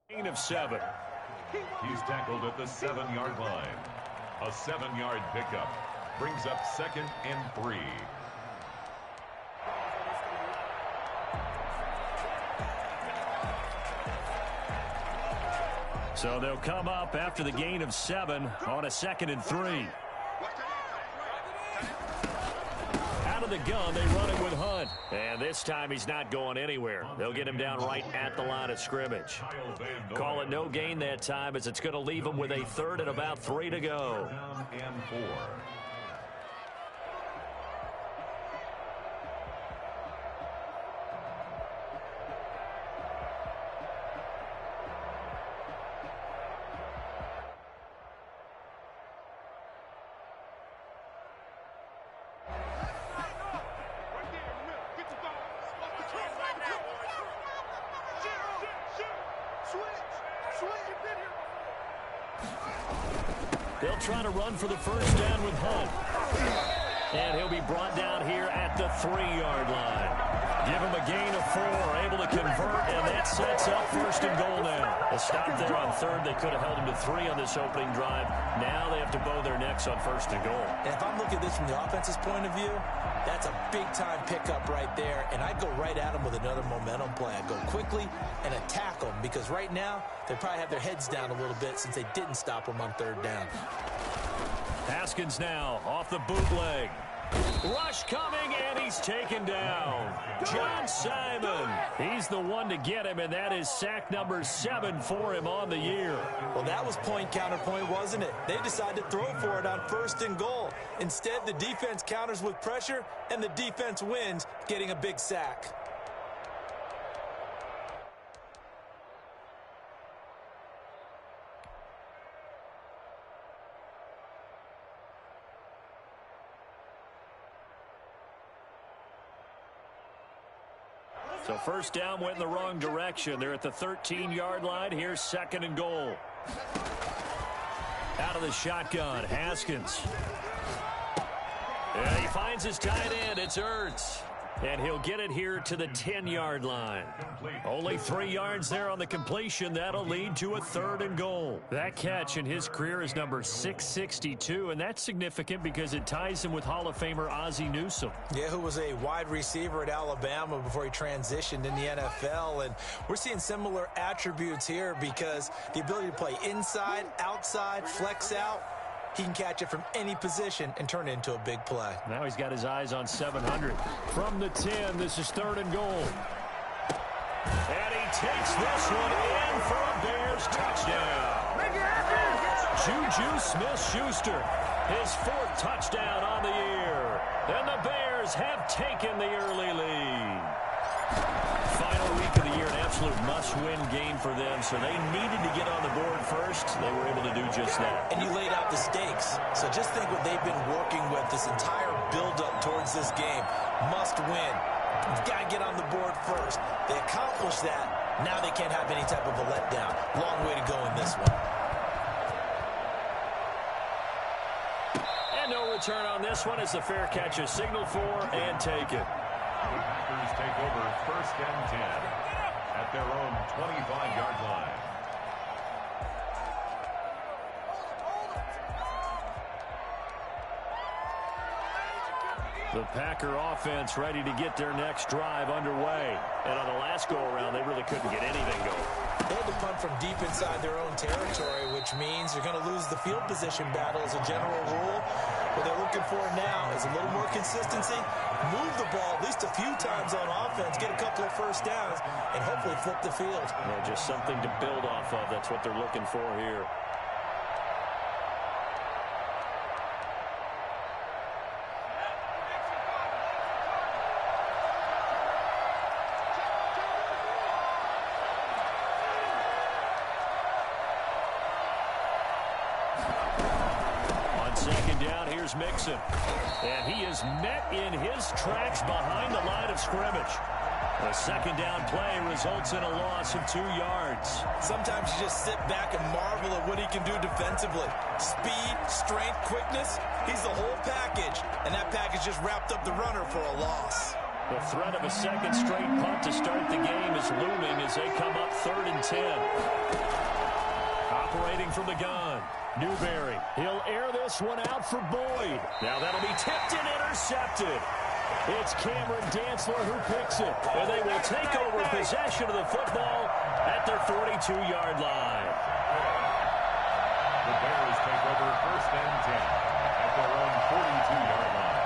Gain of 7. He's tackled at the 7-yard line. A 7-yard pickup brings up 2nd and 3. So they'll come up after the gain of 7 on a 2nd and 3. Out of the gun, they run it with Hunt. And this time he's not going anywhere. They'll get him down right at the line of scrimmage. Call it no gain that time as it's going to leave him with a 3rd and about 3 to go. Down and 4. They'll try to run for the first down with Hunt. And he'll be brought down here at the 3-yard line. Give him a gain of 4, able to convert, and that sets up 1st and goal now. A stop there on 3rd. They could have held him to 3 on this opening drive. Now they have to bow their necks on 1st and goal. And if I'm looking at this from the offense's point of view, that's a big-time pickup right there, and I'd go right at them with another momentum play. I'd go quickly and attack them because right now they probably have their heads down a little bit since they didn't stop them on 3rd down. Haskins now off the bootleg. Rush coming, and he's taken down. John Simon. He's the one to get him, and that is sack number 7 for him on the year. Well, that was point counterpoint, wasn't it? They decided to throw for it on 1st and goal. Instead, the defense counters with pressure, and the defense wins, getting a big sack. So 1st down went in the wrong direction. They're at the 13-yard line. Here's 2nd and goal. Out of the shotgun, Haskins. And he finds his tight end. It's Ertz. And he'll get it here to the 10-yard line. Only 3 yards there on the completion. That'll lead to a 3rd and goal. That catch in his career is number 662, and that's significant because it ties him with Hall of Famer Ozzie Newsome. Yeah, who was a wide receiver at Alabama before he transitioned in the NFL. And we're seeing similar attributes here because the ability to play inside, outside, flex out, he can catch it from any position and turn it into a big play. Now he's got his eyes on 700. From the 10, this is 3rd and goal. And he takes this one in for a Bears touchdown. Juju Smith-Schuster, his 4th touchdown on the year. And the Bears have taken the early lead. Final week of the year, an absolute must-win game for them, so they needed to get on the board first. They were able to do just that. And you laid out the stakes. So just think what they've been working with this entire build-up towards this game. Must win. You've got to get on the board first. They accomplished that. Now they can't have any type of a letdown. Long way to go in this one. And no return on this one as the fair catch is signaled for and taken. The Packers take over 1st and 10 at their own 25-yard line. The Packer offense ready to get their next drive underway. And on the last go-around, they really couldn't get anything going. They had to punt from deep inside their own territory, which means you're going to lose the field position battle as a general rule. What they're looking for now is a little more consistency, move the ball at least a few times on offense, get a couple of 1st downs, and hopefully flip the field. Yeah, just something to build off of. That's what they're looking for here. Mixon. And he is met in his tracks behind the line of scrimmage. A 2nd down play results in a loss of 2 yards. Sometimes you just sit back and marvel at what he can do defensively. Speed, strength, quickness, he's the whole package. And that package just wrapped up the runner for a loss. The threat of a second straight punt to start the game is looming as they come up 3rd and 10. Operating from the gun. Newberry. He'll air this one out for Boyd. Now that'll be tipped and intercepted. It's Cameron Dantzler who picks it. And they will take over possession of the football at their 42-yard line. The Bears take over 1st and 10 at their own 42-yard line.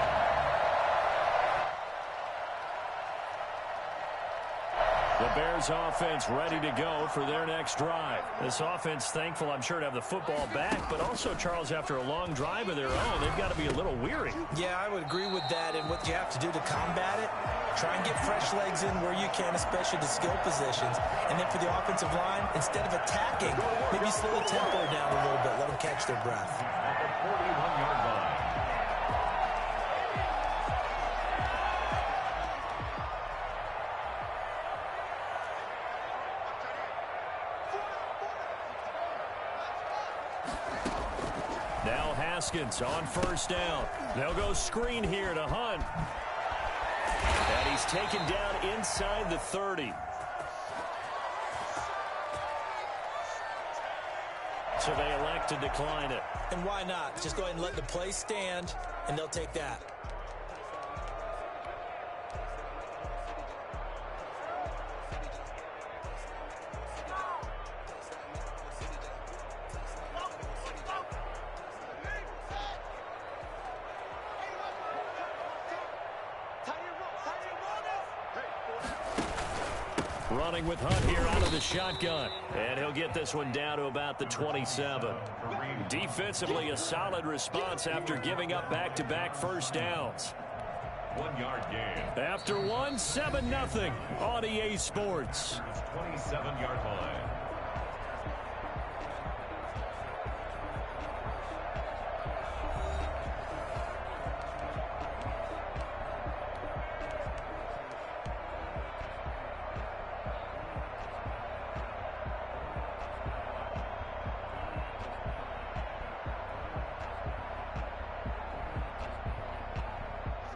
The Bears offense ready to go for their next drive. This offense thankful, I'm sure, to have the football back, but also, Charles, after a long drive of their own, they've got to be a little weary. Yeah, I would agree with that, and what you have to do to combat it, try and get fresh legs in where you can, especially the skill positions. And then for the offensive line, instead of attacking, maybe slow the tempo down a little bit, let them catch their breath. At the 41-yard line. Now Haskins on 1st down. They'll go screen here to Hunt. And he's taken down inside the 30. So they elect to decline it. And why not? Just go ahead and let the play stand, and they'll take that. Running with Hunt here out of the shotgun. And he'll get this one down to about the 27. Defensively, a solid response after giving up back-to-back 1st downs. 1-yard gain. After one, 7-0 on EA Sports. 27-yard line.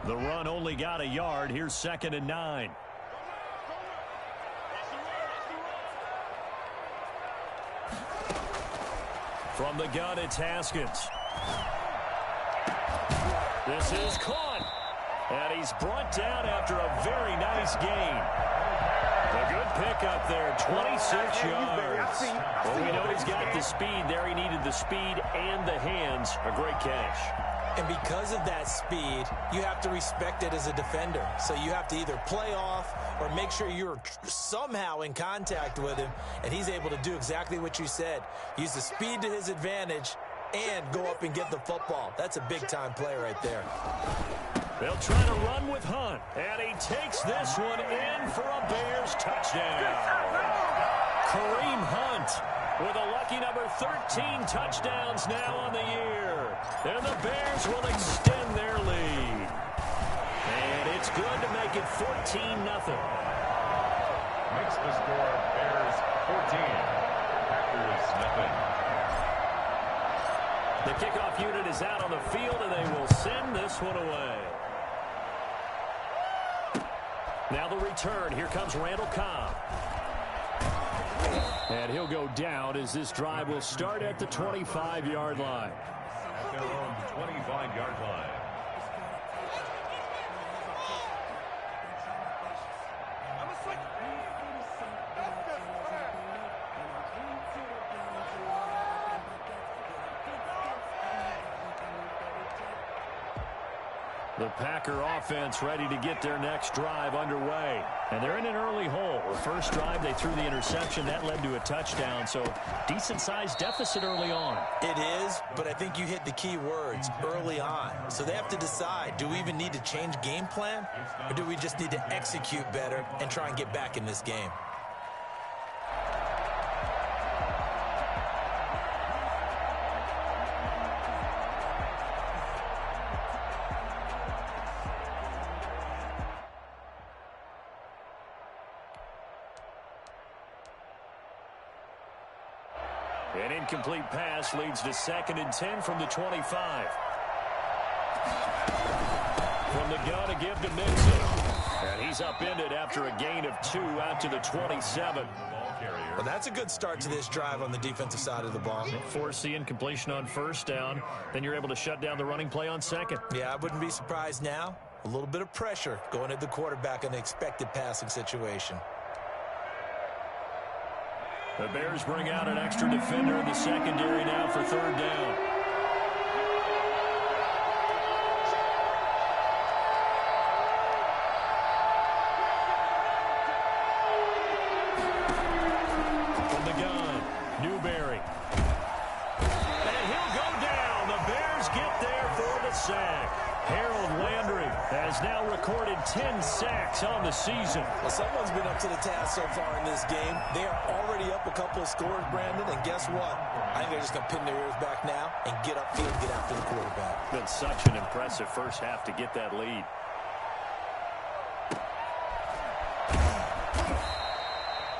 The run only got a yard. Here's 2nd and 9. From the gun, it's Haskins. This is caught. And he's brought down after a very nice gain. A good pickup there, 26 yards. Well, we know he's got the speed there. He needed the speed and the hands. A great catch. And because of that speed, you have to respect it as a defender. So you have to either play off or make sure you're somehow in contact with him, and he's able to do exactly what you said. Use the speed to his advantage and go up and get the football. That's a big-time play right there. They'll try to run with Hunt, and he takes this one in for a Bears touchdown. Kareem Hunt with a lucky number 13 touchdowns now on the year. And the Bears will extend their lead. And it's good to make it 14-0. Makes the score Bears 14. Packers nothing. The kickoff unit is out on the field, and they will send this one away. Now the return. Here comes Randall Cobb. And he'll go down as this drive will start at the 25-yard line. At their own 25-yard line. The Packer offense ready to get their next drive underway. And they're in an early hole. The first drive, they threw the interception. That led to a touchdown, so decent-sized deficit early on. It is, but I think you hit the key words, early on. So they have to decide, do we even need to change game plan, or do we just need to execute better and try and get back in this game? An incomplete pass leads to 2nd and 10 from the 25. From the gun, a give to Mixon. And he's upended after a gain of 2 out to the 27. Well, that's a good start to this drive on the defensive side of the ball. Force the incompletion on first down. Then you're able to shut down the running play on second. Yeah, I wouldn't be surprised now. A little bit of pressure going at the quarterback in an expected passing situation. The Bears bring out an extra defender in the secondary now for third down. Has now recorded 10 sacks on the season. Well, someone's been up to the task so far in this game. They are already up a couple of scores, Brandon, and guess what? I think they're just going to pin their ears back now and get upfield, get after the quarterback. Been such an impressive first half to get that lead.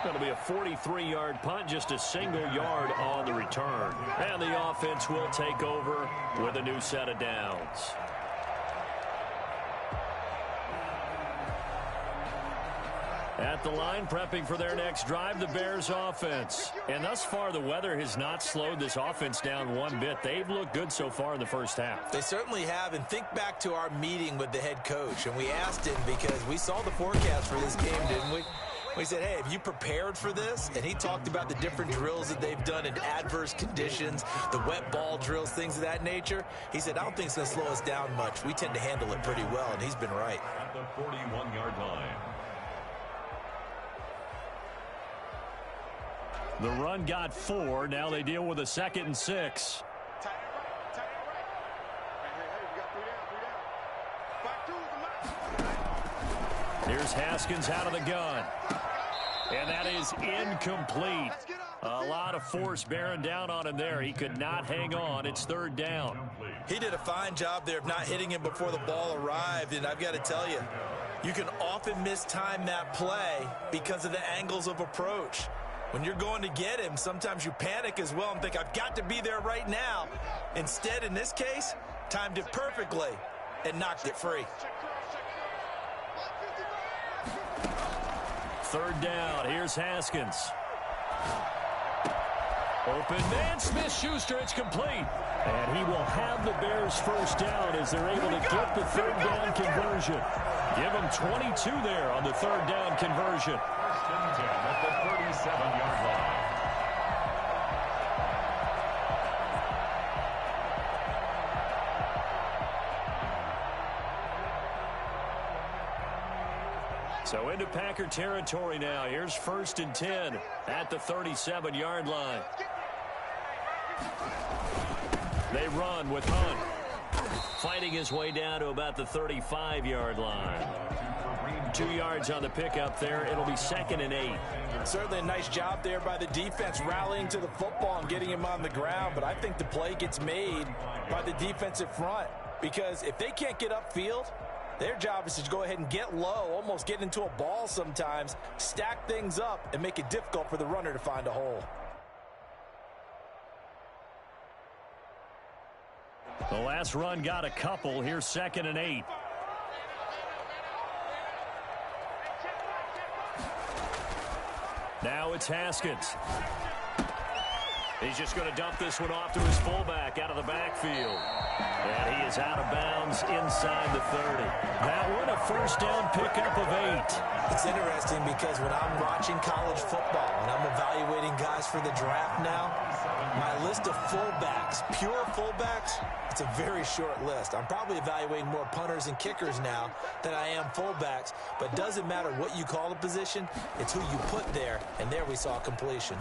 That'll be a 43-yard punt, just a single yard on the return. And the offense will take over with a new set of downs. At the line, prepping for their next drive, the Bears offense. And thus far, the weather has not slowed this offense down one bit. They've looked good so far in the first half. They certainly have. And think back to our meeting with the head coach. And we asked him because we saw the forecast for this game, didn't we? We said, hey, have you prepared for this? And he talked about the different drills that they've done in adverse conditions, the wet ball drills, things of that nature. He said, I don't think it's going to slow us down much. We tend to handle it pretty well, and he's been right. At the 41-yard line. The run got 4. Now they deal with a 2nd and 6. Here's Haskins out of the gun. And that is incomplete. A lot of force bearing down on him there. He could not hang on. It's third down. He did a fine job there of not hitting him before the ball arrived. And I've got to tell you, you can often mistime that play because of the angles of approach. When you're going to get him, sometimes you panic as well and think, I've got to be there right now. Instead, in this case, timed it perfectly and knocked it free. Third down. Here's Haskins. Open man, Smith-Schuster. It's complete. And he will have the Bears first down as they're able to get the third down conversion. Give them 22 there on the third down conversion. At the 37-yard line. So into Packer territory now. Here's 1st and 10 at the 37-yard line. They run with Hunt. Fighting his way down to about the 35-yard line. 2 yards on the pickup there. It'll be 2nd and 8. Certainly a nice job there by the defense rallying to the football and getting him on the ground. But I think the play gets made by the defensive front. Because if they can't get upfield, their job is to go ahead and get low, almost get into a ball sometimes, stack things up, and make it difficult for the runner to find a hole. The last run got a couple. Here's 2nd and 8. Now it's Haskins. He's just going to dump this one off to his fullback out of the backfield. And he is out of bounds inside the 30. That one a first down pickup of 8. It's interesting because when I'm watching college football and I'm evaluating guys for the draft now, my list of fullbacks, pure fullbacks, it's a very short list. I'm probably evaluating more punters and kickers now than I am fullbacks, but it doesn't matter what you call a position, it's who you put there, and there we saw completion.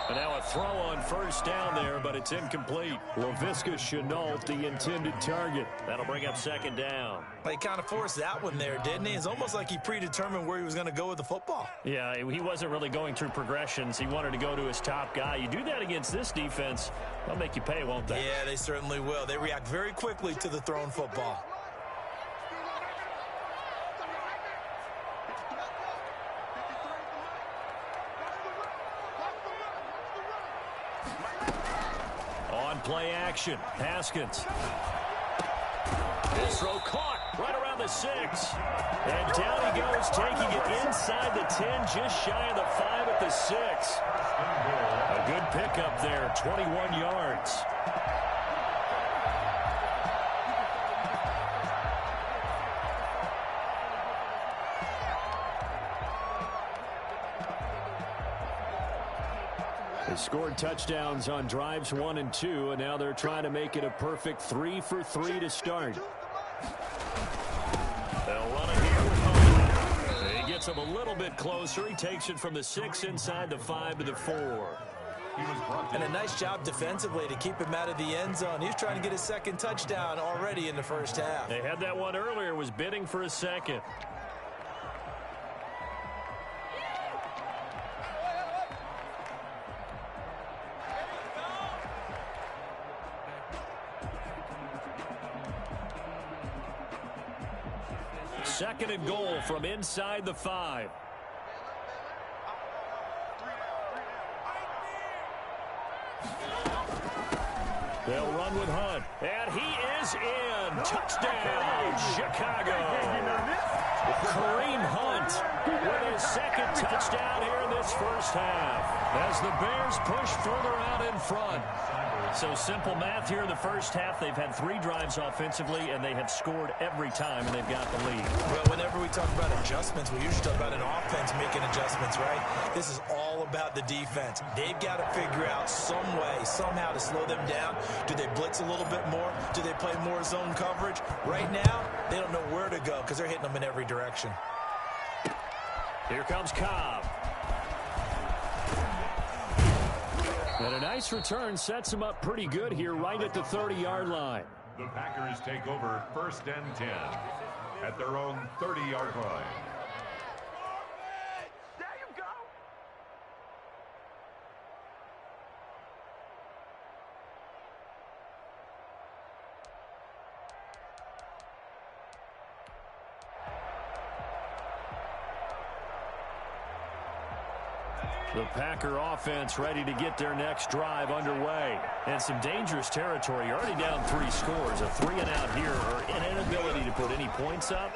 And now a throw on first down there, but it's incomplete. Laviska Shenault, the intended target. That'll bring up 2nd down. He kind of forced that one there, didn't he? It's almost like he predetermined where he was going to go with the football. Yeah, he wasn't really going through progressions. He wanted to go to his top guy. You do that against this defense, they'll make you pay, won't they? Yeah, they certainly will. They react very quickly to the thrown football. On play action, Haskins. This throw caught. right around the 6. And down he goes, taking it inside the 10, just shy of the 5 at the 6. A good pickup there, 21 yards. They scored touchdowns on drives 1 and 2, and now they're trying to make it a perfect 3 for 3 to start. They'll run it here with Hunt. He gets him a little bit closer. He takes it from the 6 inside the 5 to the 4. And a nice job defensively to keep him out of the end zone. He's trying to get his second touchdown already in the first half. They had that one earlier, was bidding for a second. Second and goal from inside the 5. They'll run with Hunt. And he is in. Touchdown, Chicago. Kareem Hunt with his second touchdown here in this first half as the Bears push further out in front. So simple math here in the first half. They've had 3 drives offensively, and they have scored every time, and they've got the lead. Well, whenever we talk about adjustments, we usually talk about an offense making adjustments, right? This is all about the defense. They've got to figure out some way, somehow to slow them down. Do they blitz a little bit more? Do they play more zone coverage? Right now, they don't know where to go because they're hitting them in every direction. Here comes Cobb. And a nice return sets him up pretty good here right at the 30-yard line. The Packers take over 1st and 10 at their own 30-yard line. The Packer offense ready to get their next drive underway. And some dangerous territory. You're already down 3 scores. A 3-and-out here or an inability to put any points up.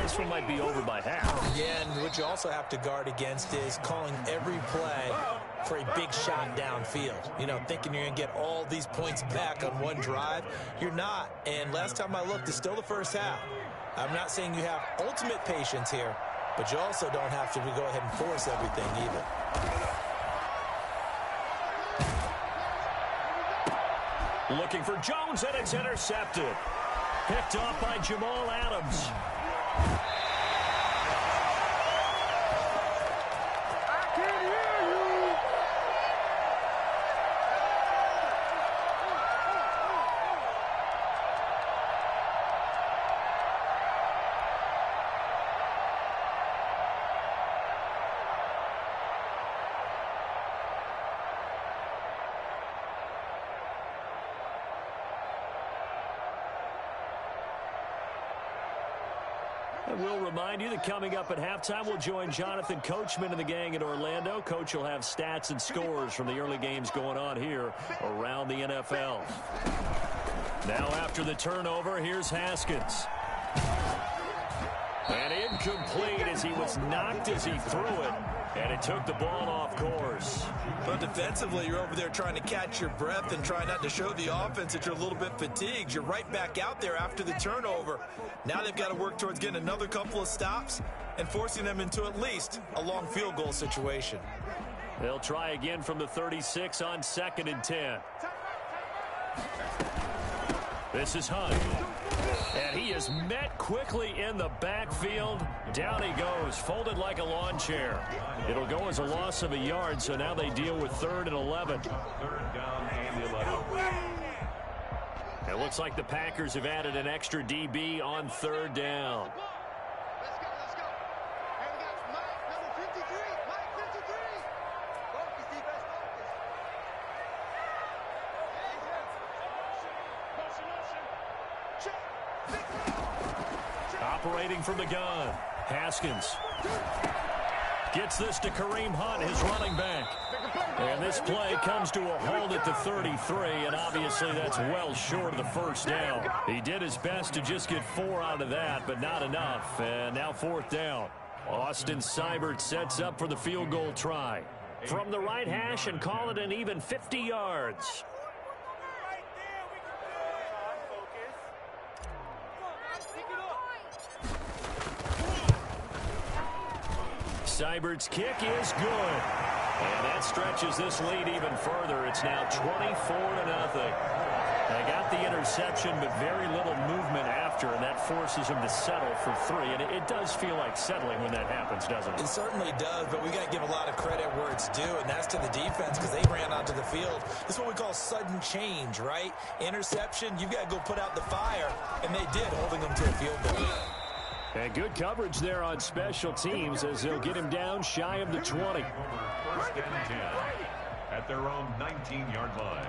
This one might be over by half. Yeah, and what you also have to guard against is calling every play for a big shot downfield. You know, thinking you're going to get all these points back on one drive. You're not. And last time I looked, it's still the first half. I'm not saying you have ultimate patience here, but you also don't have to go ahead and force everything either. Looking for Jones, and it's intercepted. Picked off by Jamal Adams. And we'll remind you that coming up at halftime, we'll join Jonathan Coachman and the gang in Orlando. Coach will have stats and scores from the early games going on here around the NFL. Now after the turnover, here's Haskins. And incomplete as he was knocked as he threw it. And it took the ball off course. But defensively, you're over there trying to catch your breath and try not to show the offense that you're a little bit fatigued. You're right back out there after the turnover. Now they've got to work towards getting another couple of stops and forcing them into at least a long field goal situation. They'll try again from the 36 on 2nd and 10. This is Hunt. And he is met quickly in the backfield. Down he goes, folded like a lawn chair. It'll go as a loss of a yard, so now they deal with 3rd and 11. 3rd down and 11. It looks like the Packers have added an extra DB on 3rd down. Let's go. Hey, we got Mike, number 53. Mike 53. Focus, defense, Operating from the gun, Haskins. Gets this to Kareem Hunt, his running back. And this play comes to a halt at the 33, and obviously that's well short of the first down. He did his best to just get 4 out of that, but not enough. And now 4th down. Austin Seibert sets up for the field goal try. From the right hash and call it an even 50 yards. Seibert's kick is good. And that stretches this lead even further. It's now 24-0. They got the interception, but very little movement after, and that forces them to settle for 3. And it does feel like settling when that happens, doesn't it? It certainly does, but we got to give a lot of credit where it's due, and that's to the defense because they ran onto the field. This is what we call sudden change, right? Interception, you've got to go put out the fire, and they did, holding them to a field goal. And good coverage there on special teams as they'll get him down shy of the 20. 1st and 10 at their own 19-yard line.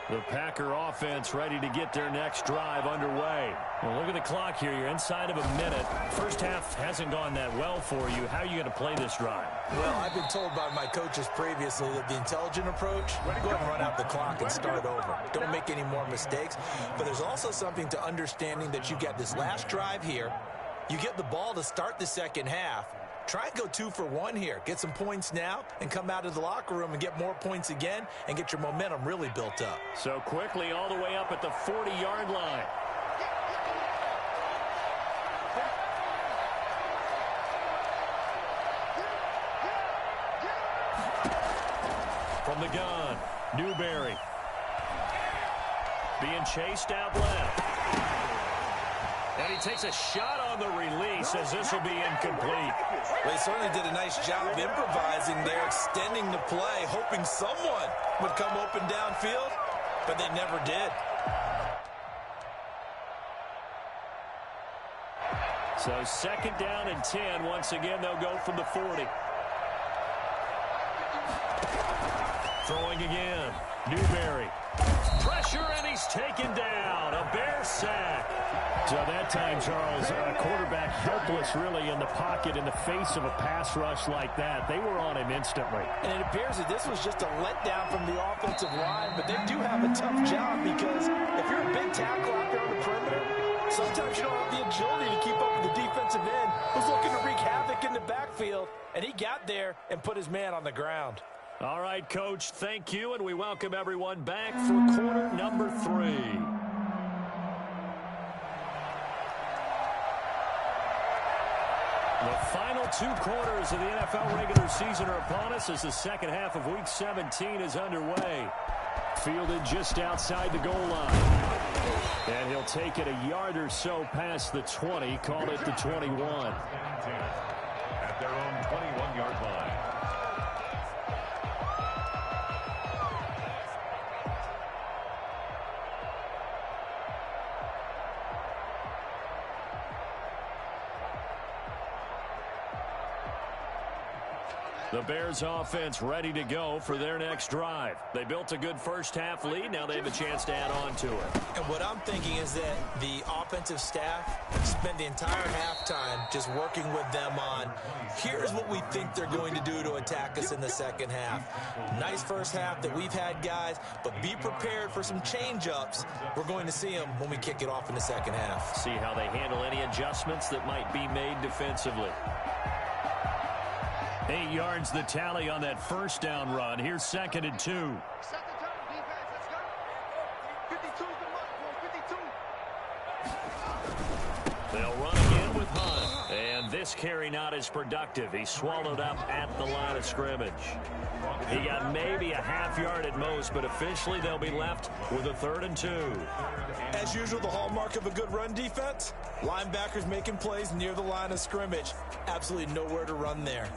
The Packer offense ready to get their next drive underway. Well, look at the clock here. You're inside of a minute. First half hasn't gone that well for you. How are you going to play this drive? Well, I've been told by my coaches previously that the intelligent approach, go ahead and run out the clock and start over. Don't make any more mistakes. But there's also something to understanding that you get this last drive here. You get the ball to start the second half. Try and go 2 for 1 here. Get some points now and come out of the locker room and get more points again and get your momentum really built up. So quickly all the way up at the 40-yard line. From the gun, Newberry. Being chased out left. And he takes a shot on the release as this will be incomplete. Well, he certainly did a nice job improvising there, extending the play, hoping someone would come open downfield, but they never did. So 2nd down and 10. Once again, they'll go from the 40. Throwing again. Newberry. Pressure, and he's taken down. A Bear sack. So that time, Charles, quarterback helpless really in the pocket in the face of a pass rush like that. They were on him instantly. And it appears that this was just a letdown from the offensive line, but they do have a tough job because if you're a big tackle out there on the perimeter, sometimes you don't have the agility to keep up with the defensive end who's looking to wreak havoc in the backfield, and he got there and put his man on the ground. All right, Coach, thank you, and we welcome everyone back for quarter number 3. The final 2 quarters of the NFL regular season are upon us as the second half of Week 17 is underway. Fielded just outside the goal line. And he'll take it a yard or so past the 20, call it the 21. At their own 21-yard line. The Bears offense ready to go for their next drive. They built a good first half lead. Now they have a chance to add on to it. And what I'm thinking is that the offensive staff spend the entire halftime just working with them on, here's what we think they're going to do to attack us in the second half. Nice first half that we've had, guys, but be prepared for some change-ups. We're going to see them when we kick it off in the second half. See how they handle any adjustments that might be made defensively. 8 yards the tally on that first down run. Here's 2nd and 2. Set the tone, defense. Let's go. 52's the mark, boy. 52. They'll run again with Hunt. And this carry not as productive. He's swallowed up at the line of scrimmage. He got maybe a half yard at most, but officially they'll be left with a 3rd and 2. As usual, the hallmark of a good run defense, linebackers making plays near the line of scrimmage. Absolutely nowhere to run there.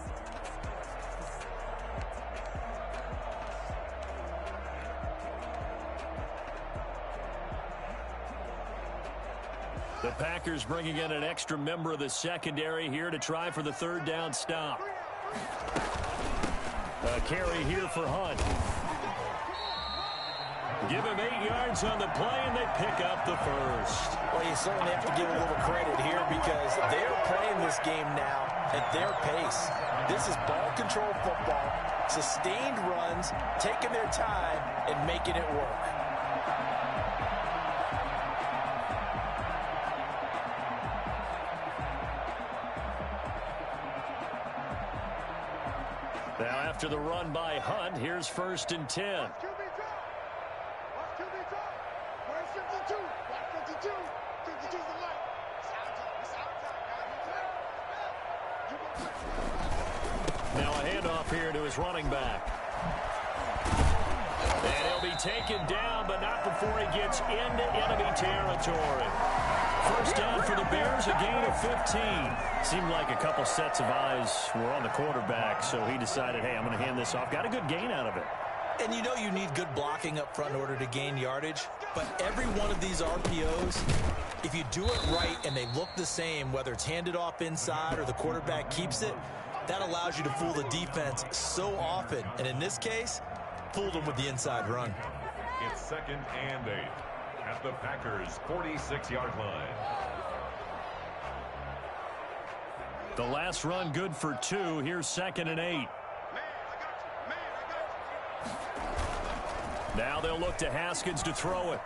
The Packers bringing in an extra member of the secondary here to try for the 3rd down stop. A carry here for Hunt. Give him 8 yards on the play, and they pick up the 1st. Well, you certainly have to give a little credit here because they're playing this game now at their pace. This is ball control football, sustained runs, taking their time, and making it work. Now after the run by Hunt, here's 1st and 10. QB drop. Watch QB drop. Where's 52? Watch 52. 52's the light. It's out time. It's out time, guys. Now a handoff here to his running back. And he'll be taken down, but not before he gets into enemy territory. 1st down for the Bears, a gain of 15. Seemed like a couple sets of eyes were on the quarterback, so he decided, hey, I'm going to hand this off. Got a good gain out of it. And you know you need good blocking up front in order to gain yardage, but every one of these RPOs, if you do it right and they look the same, whether it's handed off inside or the quarterback keeps it, that allows you to fool the defense so often. And in this case, fooled them with the inside run. It's 2nd and 8 at the Packers' 46-yard line. The last run good for 2. Here's 2nd and 8. Man, I got you. Man, I got you. Now they'll look to Haskins to throw it.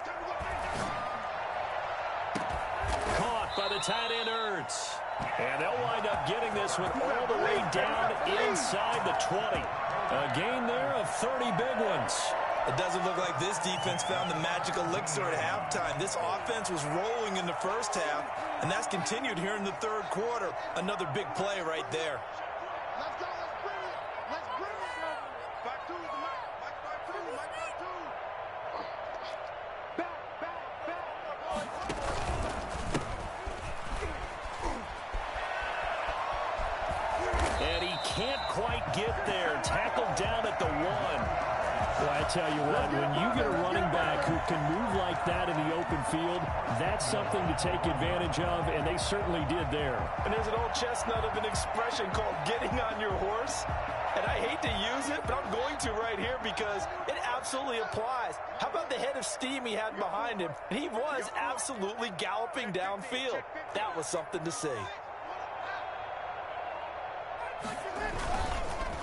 Caught by the tight end Ertz. And they'll wind up getting this one all the way down inside the 20. A gain there of 30 big ones. It doesn't look like this defense found the magic elixir at halftime. This offense was rolling in the 1st half, and that's continued here in the 3rd quarter. Another big play right there. Let's go. Let's bring it. Let's bring it. Back to the Mike. Back to Mike. Back to. Back. And he can't quite get there. Tackled down at the 1. Well, I tell you what, when you get a running back who can move like that in the open field, that's something to take advantage of, and they certainly did there. And there's an old chestnut of an expression called getting on your horse. And I hate to use it, but I'm going to right here because it absolutely applies. How about the head of steam he had behind him? And he was absolutely galloping downfield. That was something to see.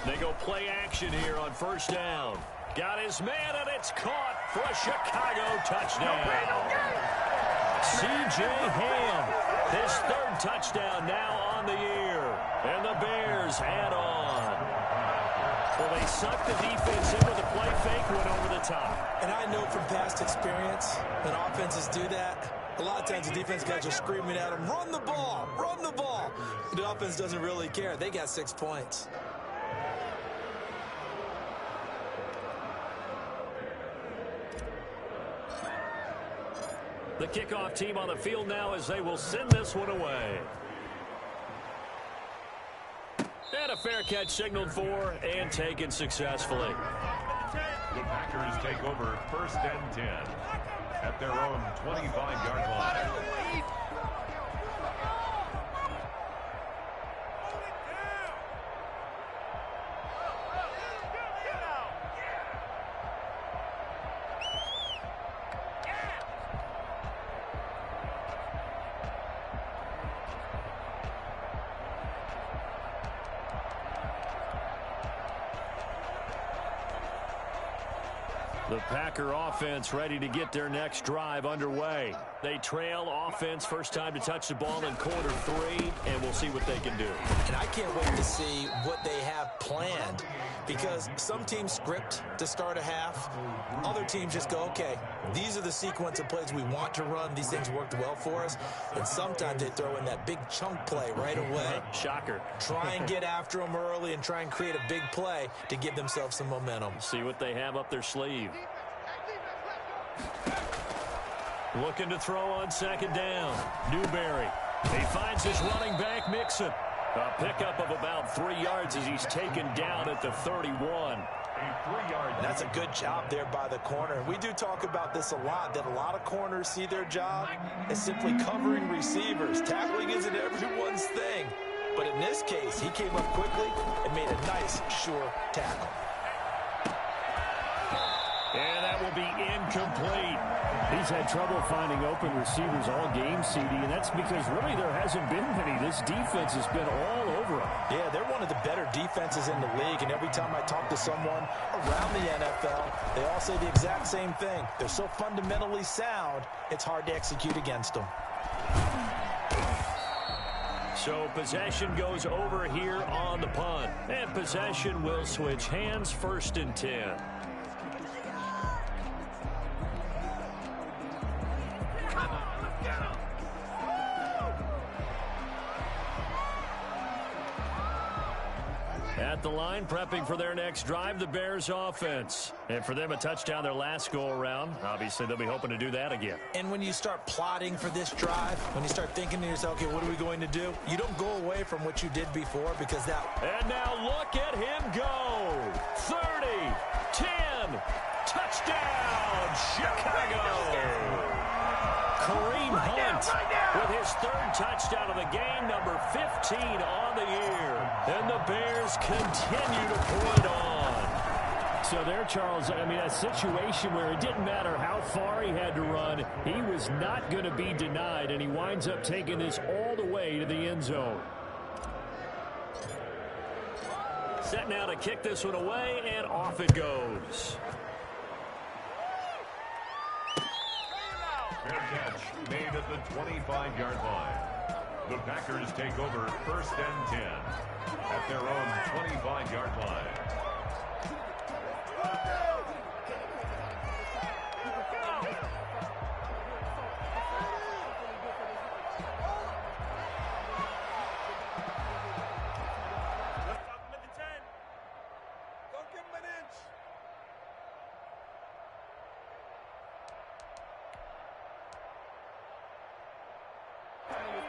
They go play action here on 1st down. Got his man, and it's caught for a Chicago touchdown. C.J. Ham, his 3rd touchdown now on the year. And the Bears add on. Well, they sucked the defense in with a play fake, went over the top. And I know from past experience, when offenses do that, a lot of times the defense guys are screaming at them, run the ball, run the ball. The offense doesn't really care. They got 6 points. The kickoff team on the field now as they will send this one away. And a fair catch signaled for and taken successfully. The Packers take over 1st and 10 at their own 25-yard line. The Packer offense ready to get their next drive underway. They trail offense, first time to touch the ball in quarter 3, and we'll see what they can do. And I can't wait to see what they have planned, because some teams script to start a half. Other teams just go, okay, these are the sequence of plays we want to run. These things worked well for us. And sometimes they throw in that big chunk play right away. Shocker. Try and get after them early and try and create a big play to give themselves some momentum. See what they have up their sleeve. Looking to throw on second down. Newberry. He finds his running back, Mixon. A pickup of about 3 yards as he's taken down at the 31. That's a good job there by the corner. And we do talk about this a lot, that a lot of corners see their job as simply covering receivers. Tackling isn't everyone's thing. But in this case, he came up quickly and made a nice, sure tackle. And that will be incomplete. He's had trouble finding open receivers all game, CD, and that's because really there hasn't been many. This defense has been all over him. Yeah, they're one of the better defenses in the league, and every time I talk to someone around the NFL, they all say the exact same thing. They're so fundamentally sound, it's hard to execute against them. So possession goes over here on the punt. And possession will switch hands, 1st and 10. At the line, prepping for their next drive, the Bears offense. And for them, a touchdown their last go-around. Obviously, they'll be hoping to do that again. And when you start plotting for this drive, when you start thinking to yourself, okay, what are we going to do? You don't go away from what you did before, because that... And now look at him go. 30, 10, touchdown, Chicago. Kareem Hunt with his 3rd touchdown of the game, number 15 on the year. And the Bears continue to pour it on. So there, Charles, I mean, a situation where it didn't matter how far he had to run, he was not going to be denied, and he winds up taking this all the way to the end zone. Set now to kick this one away, and off it goes. Fair catch made at the 25-yard line. The Packers take over 1st and 10 at their own 25-yard line.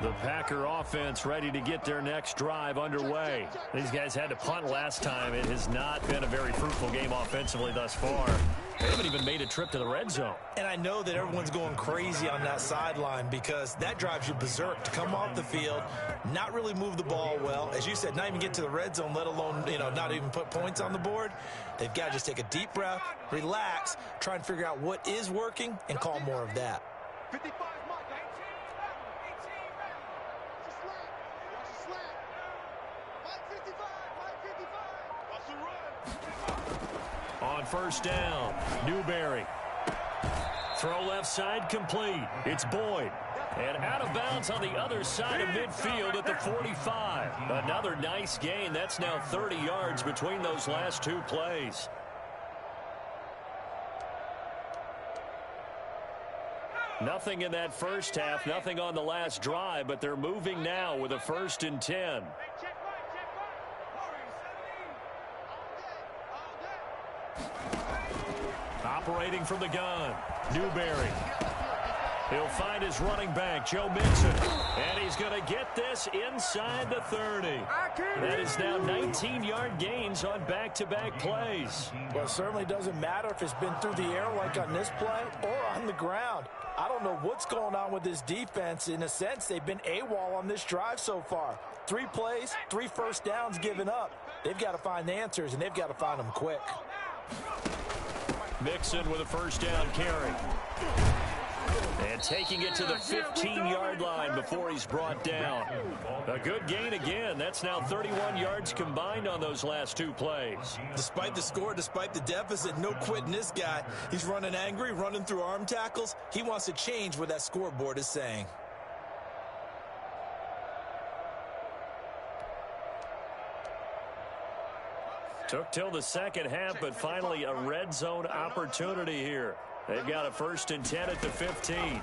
The Packer offense ready to get their next drive underway. These guys had to punt last time. It has not been a very fruitful game offensively thus far. They haven't even made a trip to the red zone. And I know that everyone's going crazy on that sideline, because that drives you berserk to come off the field, not really move the ball well. As you said, not even get to the red zone, let alone, not even put points on the board. They've got to just take a deep breath, relax, try and figure out what is working, and call more of that. 55, Mike. 55, Mike 55. Watch the run. On 1st down, Newberry. Throw left side complete. It's Boyd. And out of bounds on the other side of midfield at the 45. Another nice gain. That's now 30 yards between those last 2 plays. Nothing in that first half, nothing on the last drive, but they're moving now with a 1st and 10. Operating from the gun, Newberry. He'll find his running back, Joe Mixon. And he's going to get this inside the 30. That is now 19-yard gains on back-to-back plays. Well, it certainly doesn't matter if it's been through the air like on this play or on the ground. I don't know what's going on with this defense. In a sense, they've been AWOL on this drive so far. 3 plays, 3 first downs given up. They've got to find the answers, and they've got to find them quick. Mixon with a 1st down carry. And taking it to the 15-yard line before he's brought down. A good gain again. That's now 31 yards combined on those last two plays. Despite the score, despite the deficit, no quitting this guy. He's running angry, running through arm tackles. He wants to change what that scoreboard is saying. Took till the second half, but finally a red zone opportunity here. They've got a 1st and 10 at the 15.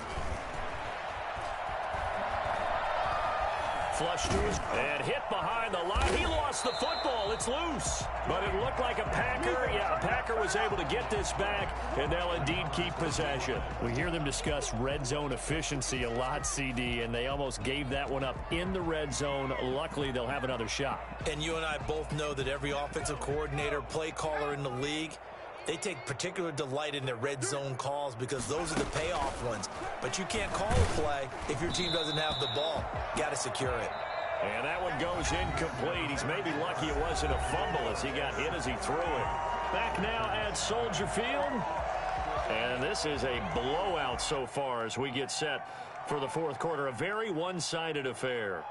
Flush to his and hit behind the line. He lost the football. It's loose. But it looked like a Packer. Yeah, a Packer was able to get this back, and they'll indeed keep possession. We hear them discuss red zone efficiency a lot, CD, and they almost gave that one up in the red zone. Luckily, they'll have another shot. And you and I both know that every offensive coordinator, play caller in the league, they take particular delight in their red zone calls because those are the payoff ones. But you can't call a play if your team doesn't have the ball. Got to secure it. And that one goes incomplete. He's maybe lucky it wasn't a fumble as he got hit as he threw it. Back now at Soldier Field. And this is a blowout so far as we get set for the fourth quarter. A very one-sided affair.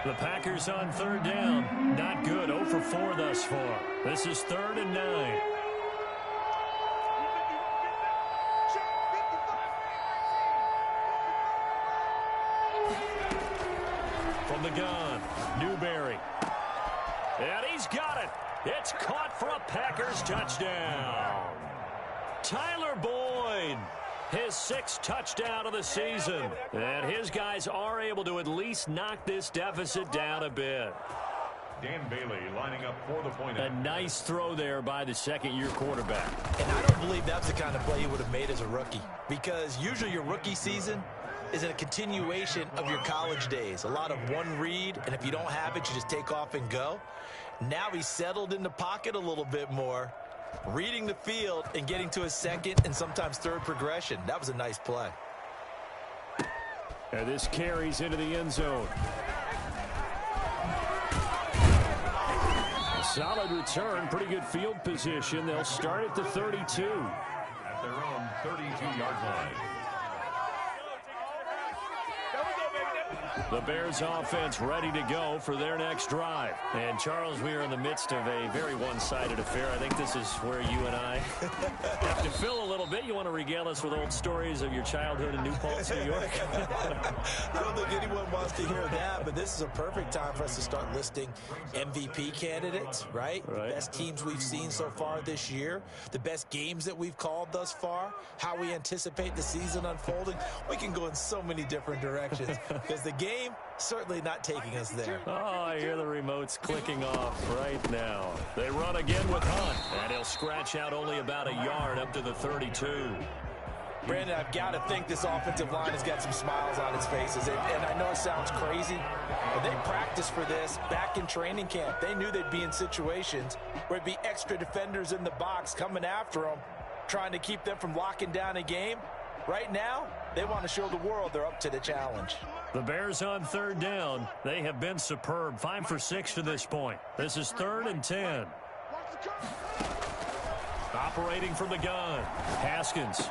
The Packers on 3rd down. Not good. 0 for 4 thus far. This is 3rd and 9. From the gun, Newberry. And he's got it. It's caught for a Packers touchdown. Tyler Boyd. His 6th touchdown of the season. And his guys are able to at least knock this deficit down a bit. Dan Bailey lining up for the point. A nice throw there by the second-year quarterback. And I don't believe that's the kind of play he would have made as a rookie. Because usually your rookie season is a continuation of your college days. A lot of one read, and if you don't have it, you just take off and go. Now he's settled in the pocket a little bit more, reading the field and getting to his second and sometimes third progression. That was a nice play. And this carries into the end zone. A solid return, pretty good field position. They'll start at the 32. At their own 32-yard line. The Bears offense ready to go for their next drive. And, Charles, we are in the midst of a very one-sided affair. I think this is where you and I have to fill a little bit. You want to regale us with old stories of your childhood in New Paltz, New York? I don't think anyone wants to hear that, but this is a perfect time for us to start listing MVP candidates, right? The best teams we've seen so far this year, the best games that we've called thus far, how we anticipate the season unfolding. We can go in so many different directions because the game certainly not taking us there. Oh, I hear the remotes clicking off right now. They run again with Hunt, and he'll scratch out only about a yard up to the 32. Brandon, I've got to think this offensive line has got some smiles on its faces. And I know it sounds crazy, but they practiced for this back in training camp. They knew they'd be in situations where it'd be extra defenders in the box coming after them, trying to keep them from locking down a game. Right now, they want to show the world they're up to the challenge. The Bears on 3rd down. They have been superb. 5 for 6 to this point. This is 3rd and 10. Operating from the gun. Haskins.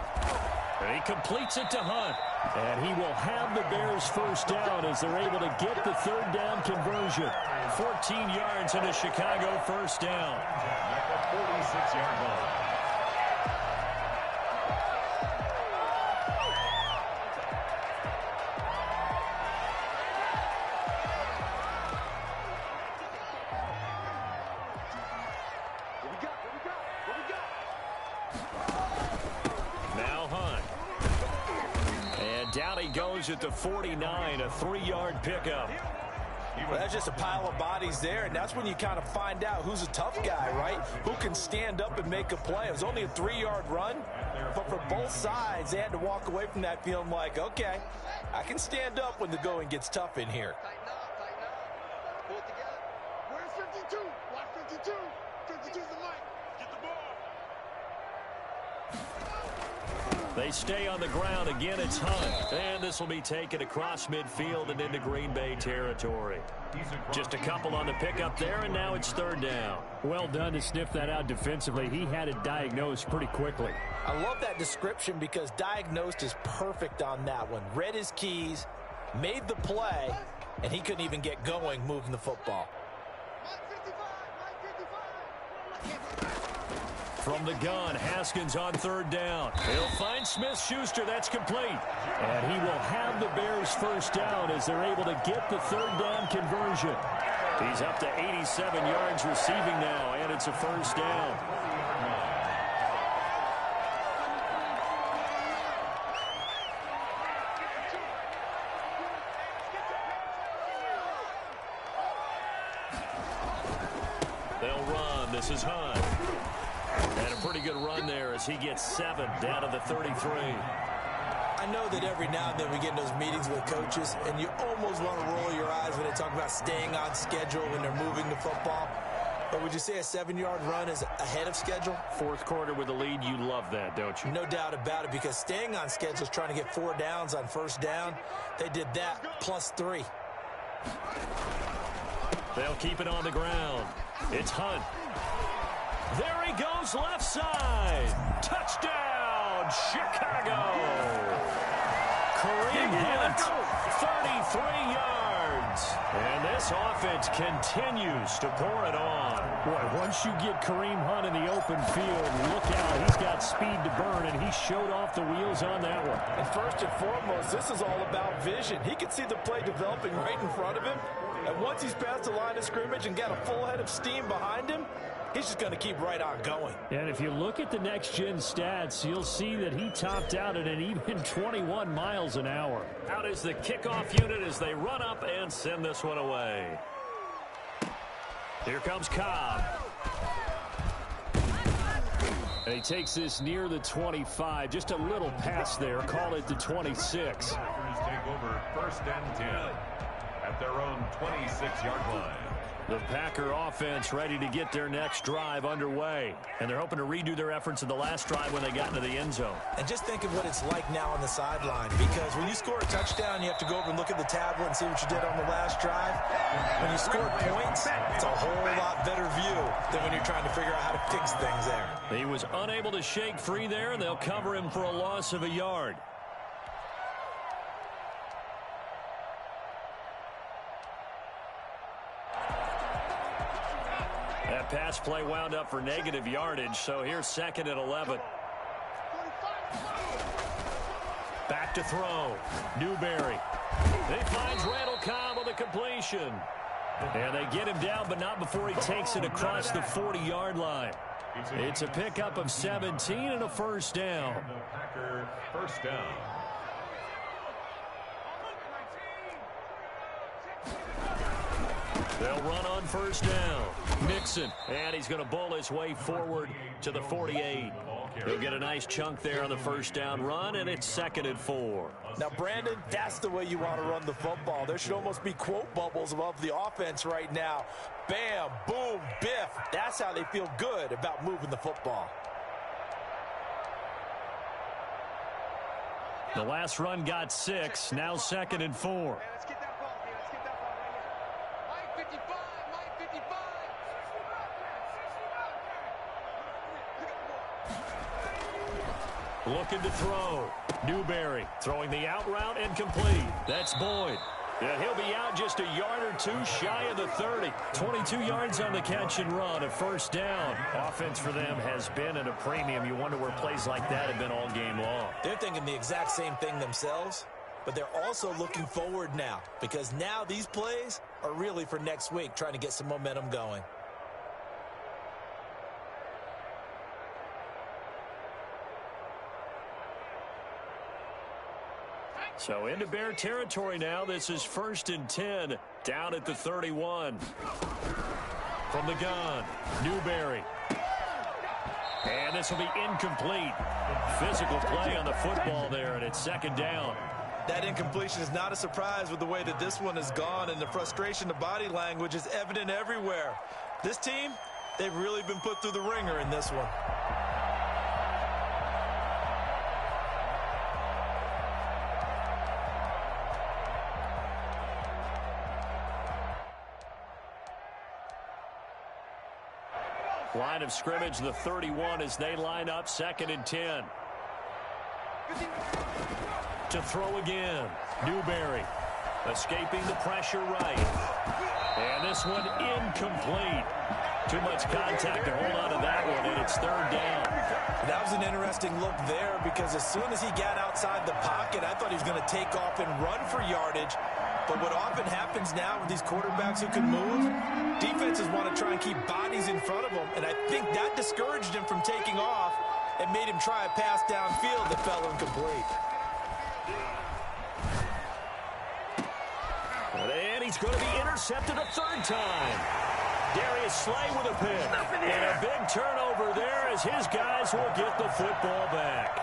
He completes it to Hunt. And he will have the Bears first down as they're able to get the 3rd down conversion. 14 yards and a Chicago first down. At the 46-yard line. Down he goes at the 49, a 3-yard pickup. Well, that's just a pile of bodies there, and that's when you kind of find out who's a tough guy, right? Who can stand up and make a play. It was only a 3-yard run, but for both sides, they had to walk away from that feeling like, okay, I can stand up when the going gets tough in here. Tighten up. Pull it together. Where's 52? Watch 52. 52's the light. Get the ball. They stay on the ground. Again, it's Hunt. And this will be taken across midfield and into Green Bay territory. Just a couple on the pickup there, and now it's third down. Well done to sniff that out defensively. He had it diagnosed pretty quickly. I love that description because diagnosed is perfect on that one. Read his keys, made the play, and he couldn't even get going moving the football. From the gun, Haskins on third down. He'll find Smith-Schuster. That's complete. And he will have the Bears first down as they're able to get the third down conversion. He's up to 87 yards receiving now, and it's a first down. They'll run. This is Hunt. And a pretty good run there as he gets 7 down to the 33. I know that every now and then we get in those meetings with coaches, and you almost want to roll your eyes when they talk about staying on schedule when they're moving the football. But would you say a 7-yard run is ahead of schedule? Fourth quarter with the lead, you love that, don't you? No doubt about it, because staying on schedule is trying to get 4 downs on first down. They did that plus 3. They'll keep it on the ground. It's Hunt. There he goes, left side. Touchdown, Chicago. Kareem Hunt, 33 yards. And this offense continues to pour it on. Boy, once you get Kareem Hunt in the open field, look out. He's got speed to burn, and he showed off the wheels on that one. And first and foremost, this is all about vision. He can see the play developing right in front of him. And once he's past the line of scrimmage and got a full head of steam behind him, he's just going to keep right on going. And if you look at the next-gen stats, you'll see that he topped out at an even 21 miles an hour. Out is the kickoff unit as they run up and send this one away. Here comes Cobb. And he takes this near the 25. Just a little pass there. Call it the 26. Packers take over first and 10 at their own 26-yard line. The Packer offense ready to get their next drive underway. And they're hoping to redo their efforts in the last drive when they got into the end zone. And just think of what it's like now on the sideline. Because when you score a touchdown, you have to go over and look at the tablet and see what you did on the last drive. When you score points, it's a whole lot better view than when you're trying to figure out how to fix things there. He was unable to shake free there, and they'll cover him for a loss of a yard. That pass play wound up for negative yardage, so here's second and 11. Back to throw. Newberry. He finds Randall Cobb on the completion. And they get him down, but not before he takes it across the 40-yard line. It's a pickup of 17 and a first down. The Packer first down. They'll run on first down. Mixon, and he's going to bowl his way forward to the 48. He'll get a nice chunk there on the first down run, and it's second and 4. Now, Brandon, that's the way you want to run the football. There should almost be quote bubbles above the offense right now. Bam, boom, biff. That's how they feel good about moving the football. The last run got 6, now second and 4. Let's get that ball here. Let's get that ball right here. Mike 55, Mike 55. Looking to throw. Newberry throwing the out route and complete. That's Boyd. Yeah, he'll be out just a yard or two shy of the 30. 22 yards on the catch and run, a first down. Offense for them has been at a premium. You wonder where plays like that have been all game long. They're thinking the exact same thing themselves, but they're also looking forward now because now these plays are really for next week, trying to get some momentum going. So into Bear territory now. This is first and 10 down at the 31. From the gun, Newberry. And this will be incomplete. Physical play on the football there, and it's second down. That incompletion is not a surprise with the way that this one has gone, and the frustration, the body language is evident everywhere. This team, they've really been put through the ringer in this one. Line of scrimmage, the 31 as they line up 2nd and 10. To throw again. Newberry escaping the pressure right. And this one incomplete. Too much contact to hold on to that one, and it's 3rd down. That was an interesting look there because as soon as he got outside the pocket, I thought he was going to take off and run for yardage. But what often happens now with these quarterbacks who can move, defenses want to try and keep bodies in front of them, and I think that discouraged him from taking off and made him try a pass downfield that fell incomplete. And he's going to be intercepted a 3rd time. Darius Slay with a pick. And a big turnover there as his guys will get the football back.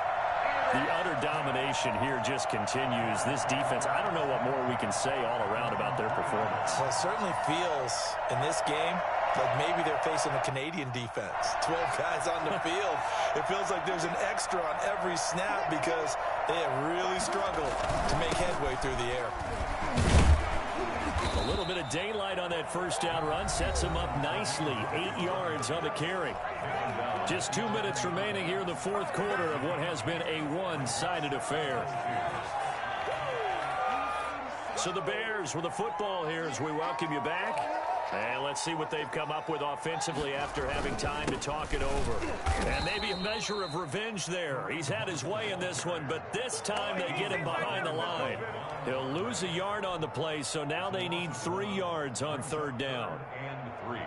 The utter domination here just continues. This defense, I don't know what more we can say all around about their performance. Well, it certainly feels in this game like maybe they're facing a Canadian defense. 12 guys on the field. It feels like there's an extra on every snap because they have really struggled to make headway through the air. A little bit of daylight on that 1st down run sets him up nicely. 8 yards on the carry. Just 2 minutes remaining here in the 4th quarter of what has been a one-sided affair. So the Bears with the football here as we welcome you back. And let's see what they've come up with offensively after having time to talk it over. And maybe a measure of revenge there. He's had his way in this one, but this time they get him behind the line. He'll lose a yard on the play, so now they need 3 yards on 3rd down. And 3.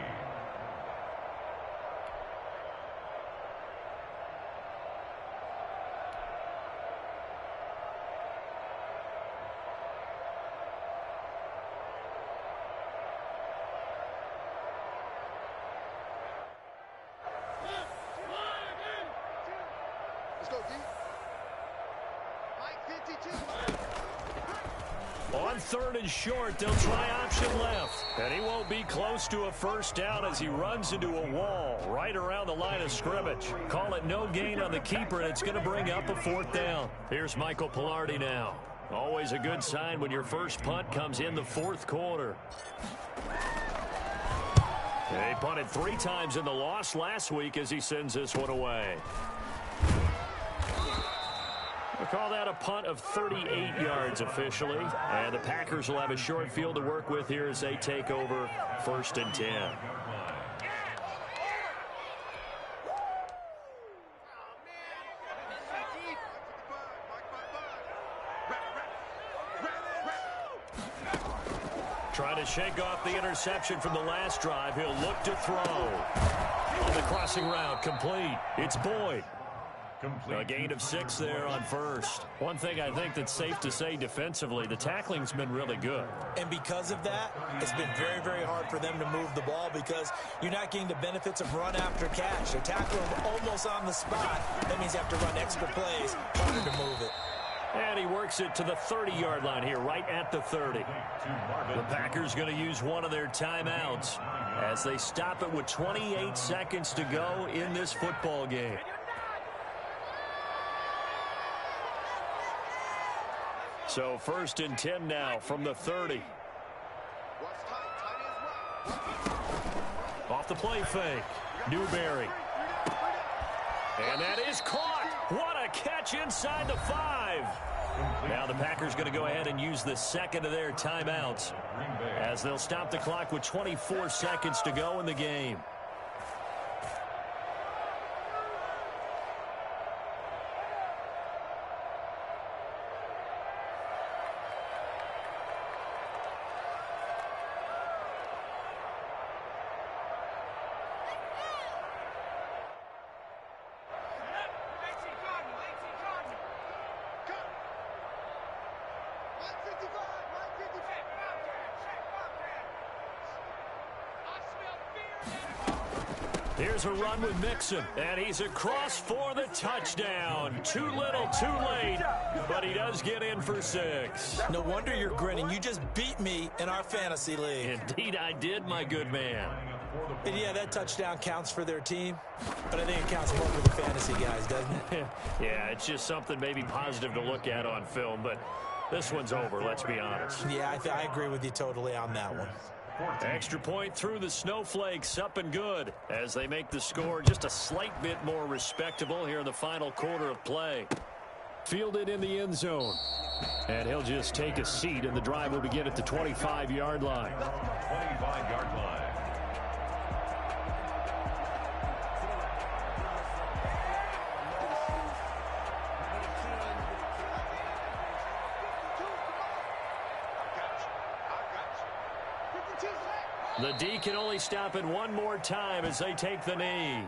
Let's go, D. Mike 52. On 3rd and short, they'll try option left. And he won't be close to a 1st down as he runs into a wall right around the line of scrimmage. Call it no gain on the keeper, and it's going to bring up a 4th down. Here's Michael Pilardi now. Always a good sign when your first punt comes in the 4th quarter. They punted 3 times in the loss last week as he sends this one away. We'll call that a punt of 38 yards officially. And the Packers will have a short field to work with here as they take over 1st and 10. Trying to shake off the interception from the last drive. He'll look to throw. On the crossing route, complete. It's Boyd. A gain of 6 there on 1st. One thing I think that's safe to say defensively, the tackling's been really good. And because of that, it's been very, very hard for them to move the ball because you're not getting the benefits of run after catch. They're tackling almost on the spot. That means you have to run extra plays, harder to move it. And he works it to the 30-yard line here, right at the 30. The Packers going to use one of their timeouts as they stop it with 28 seconds to go in this football game. So 1st and 10 now from the 30. Off the play fake. Newberry. And that is caught. What a catch inside the 5. Now the Packers going to go ahead and use the 2nd of their timeouts as they'll stop the clock with 24 seconds to go in the game. Here's a run with Mixon, and he's across for the touchdown. Too little, too late, but he does get in for 6. No wonder you're grinning. You just beat me in our fantasy league. Indeed I did, my good man. And yeah, that touchdown counts for their team, but I think it counts more for the fantasy guys, doesn't it? Yeah, it's just something maybe positive to look at on film, but this one's over, let's be honest. Yeah, I agree with you totally on that one. 14. Extra point through the snowflakes, up and good, as they make the score just a slight bit more respectable here in the final quarter of play. Fielded in the end zone. And he'll just take a seat, and the drive will begin at the 25-yard line. 25-yard line. The D can only stop it one more time as they take the knee.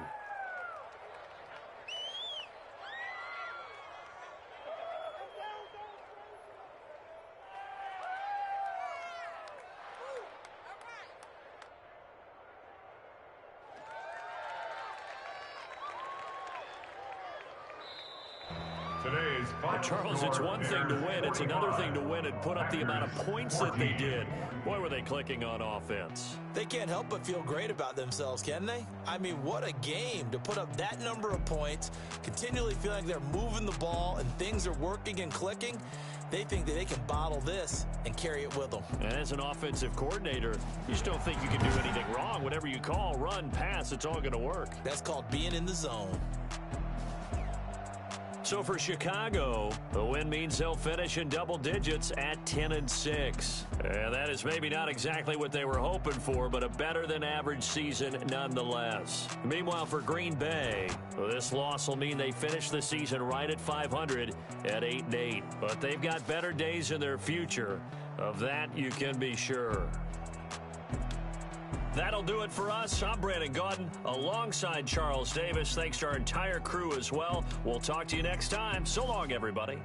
Charles, it's one thing to win. It's another thing to win and put up the amount of points that they did. Boy, were they clicking on offense. They can't help but feel great about themselves, can they? I mean, what a game to put up that number of points, continually feeling like they're moving the ball and things are working and clicking. They think that they can bottle this and carry it with them. And as an offensive coordinator, you just don't think you can do anything wrong. Whatever you call, run, pass, it's all going to work. That's called being in the zone. So for Chicago, the win means they'll finish in double digits at 10-6. And that is maybe not exactly what they were hoping for, but a better than average season nonetheless. Meanwhile, for Green Bay, this loss will mean they finish the season right at 500 at 8-8. But they've got better days in their future. Of that, you can be sure. That'll do it for us. I'm Brandon Gaudin alongside Charles Davis. Thanks to our entire crew as well. We'll talk to you next time. So long, everybody.